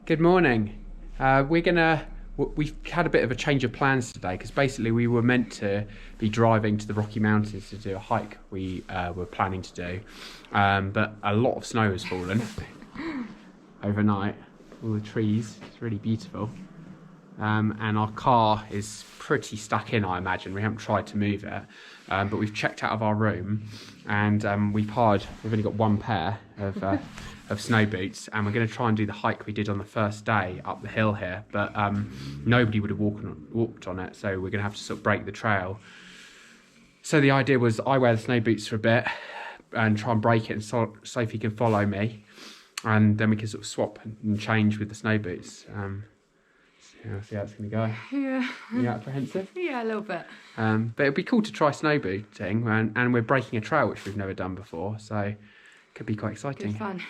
Good morning. We've had a bit of a change of plans today because basically we were meant to be driving to the Rocky Mountains to do a hike we were planning to do, but a lot of snow has fallen overnight. All the trees, it's really beautiful, and our car is pretty stuck in, I imagine. We haven't tried to move it, but we've checked out of our room and we've only got one pair of snow boots, and we're going to try and do the hike we did on the first day up the hill here, but nobody would have walked on it, so we're going to have to sort of break the trail. So the idea was I wear the snow boots for a bit and try and break it, and so Sophie can follow me, and then we can sort of swap and change with the snow boots. I'll see how it's going to go. Yeah. Are you apprehensive? Yeah, a little bit. But it'd be cool to try snow booting, and we're breaking a trail which we've never done before, so it could be quite exciting. Good fun.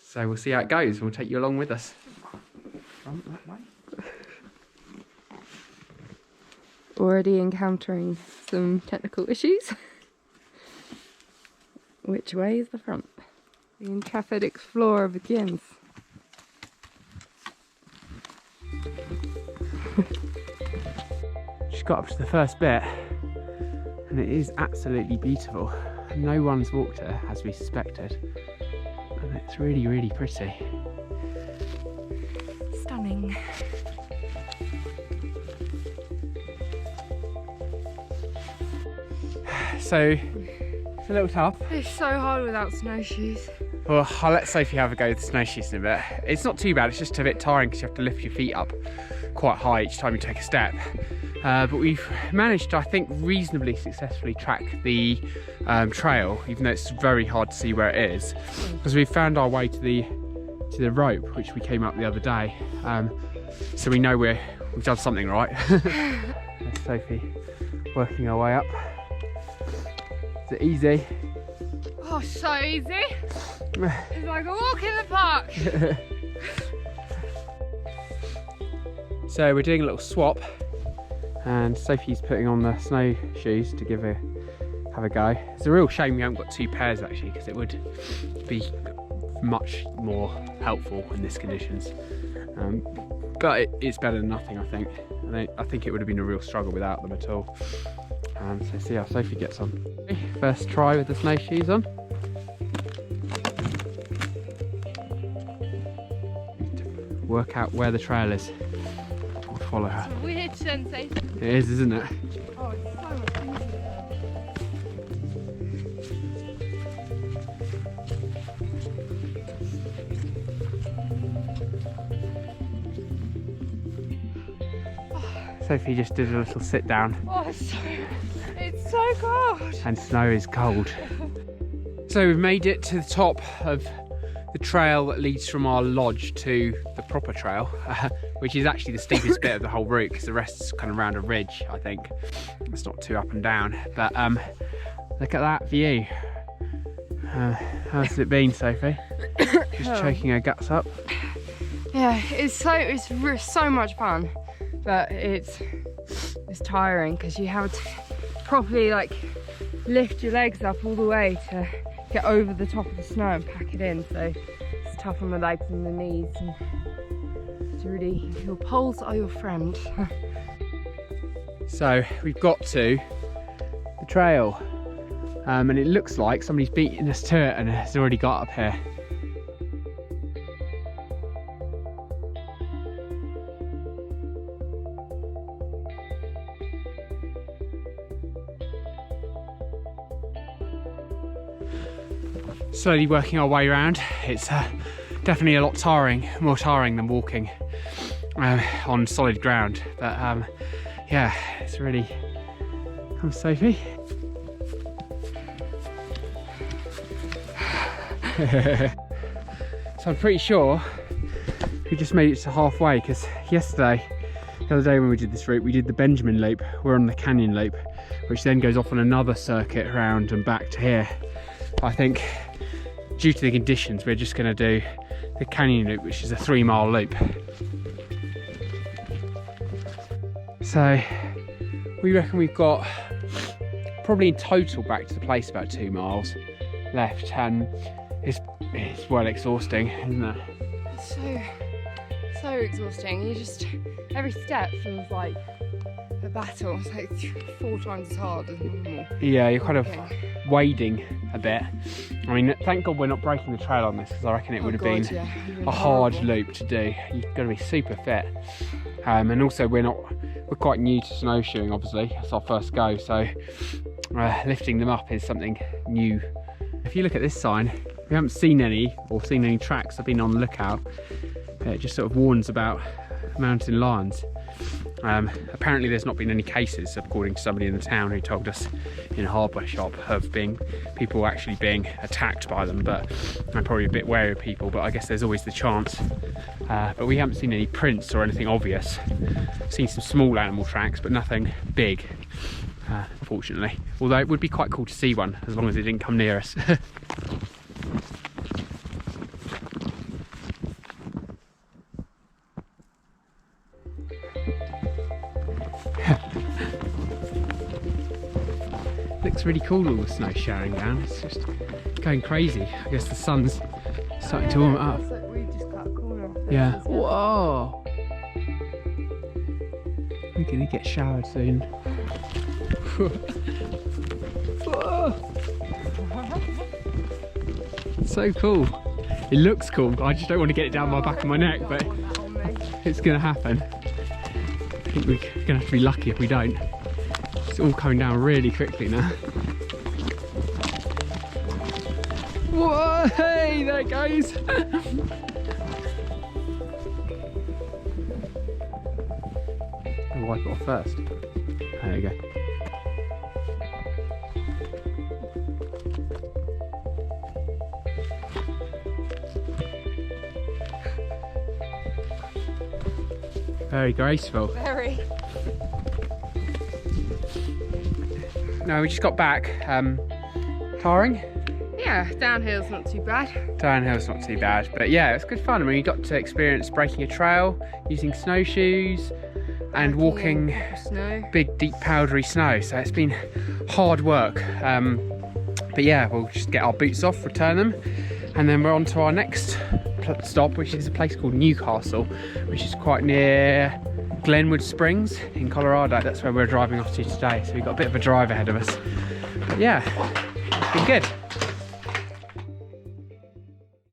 So we'll see how it goes. We'll take you along with us. Already encountering some technical issues. Which way is the front? The intrepid explorer begins. Just got up to the first bit, and it is absolutely beautiful. No one's walked it as we suspected, and it's really, really pretty. Stunning. So it's a little tough. It's so hard without snowshoes. Well, I'll let Sophie have a go with the snowshoes in a bit. It's not too bad, it's just a bit tiring because you have to lift your feet up quite high each time you take a step. But we've managed to, I think, reasonably successfully track the trail, even though it's very hard to see where it is, because we've found our way to the rope, which we came up the other day. So we know we've done something right. There's Sophie working her way up. Is it easy? Oh, so easy. It's like a walk in the park. So we're doing a little swap, and Sophie's putting on the snowshoes to have a go. It's a real shame we haven't got two pairs actually, because it would be much more helpful in these conditions. But it's better than nothing, I think. I think it would have been a real struggle without them at all. So see how Sophie gets on. First try with the snowshoes on. Work out where the trail is. We'll follow her. It's a weird sensation. It is, isn't it? Oh, it's so much easier. Sophie just did a little sit down. Oh, it's so cold. And snow is cold. So we've made it to the top of the trail that leads from our lodge to the proper trail, which is actually the steepest bit of the whole route, because the rest is kind of around a ridge, I think. It's not too up and down, but look at that view. How's it been, Sophie? Just choking her guts up. Yeah, it's so much fun, but it's tiring because you have to properly lift your legs up all the way to get over the top of the snow and pack it in, so it's tough on the legs and the knees, and it's really, your poles are your friend. So we've got to the trail, and it looks like somebody's beaten us to it and has already got up here. Slowly working our way around. It's definitely a lot more tiring than walking on solid ground, but yeah, it's really... Come, Sophie. So I'm pretty sure we just made it to halfway, because the other day when we did this route, we did the Benjamin loop. We're on the canyon loop, which then goes off on another circuit around and back to here. I think due to the conditions, we're just going to do the canyon loop, which is a 3-mile loop. So we reckon we've got probably in total back to the place about 2 miles left, and it's well exhausting, isn't it? It's so exhausting. You just, every step feels like a battle. It's like 4 times as hard as normal. Yeah, you're kind of wading a bit. I mean, thank God we're not breaking the trail on this, because I reckon it would have been a hard loop to do. You've got to be super fit. And also we're quite new to snowshoeing, obviously. It's our first go, so lifting them up is something new. If you look at this sign, we haven't seen any tracks. I've been on the lookout. It just sort of warns about mountain lions. Apparently there's not been any cases, according to somebody in the town who told us in a hardware shop, of people actually being attacked by them, but I'm probably a bit wary of people, but I guess there's always the chance. But we haven't seen any prints or anything obvious. Seen some small animal tracks, but nothing big, unfortunately. Although it would be quite cool to see one, as long as it didn't come near us. Looks really cool, all the snow showering down. It's just going crazy. I guess the sun's starting to warm it up. Like we just cut a corner off. Yeah. Whoa! We're gonna get showered soon. So cool. It looks cool. I just don't want to get it down my back of my neck, but it's gonna happen. I think we're gonna have to be lucky if we don't. It's all coming down really quickly now. Whoa, hey, there it goes. I'll wipe it off first. There you go. Very graceful. Very. No, we just got back. Tiring? Yeah, downhill's not too bad. Downhill's not too bad, but yeah, it's good fun. I mean, you got to experience breaking a trail, using snowshoes, and walking big, deep, powdery snow. So it's been hard work. But yeah, we'll just get our boots off, return them, and then we're on to our next stop, which is a place called Newcastle, which is quite near Glenwood Springs in Colorado. That's where we're driving off to today, so we've got a bit of a drive ahead of us. But yeah, it's been good.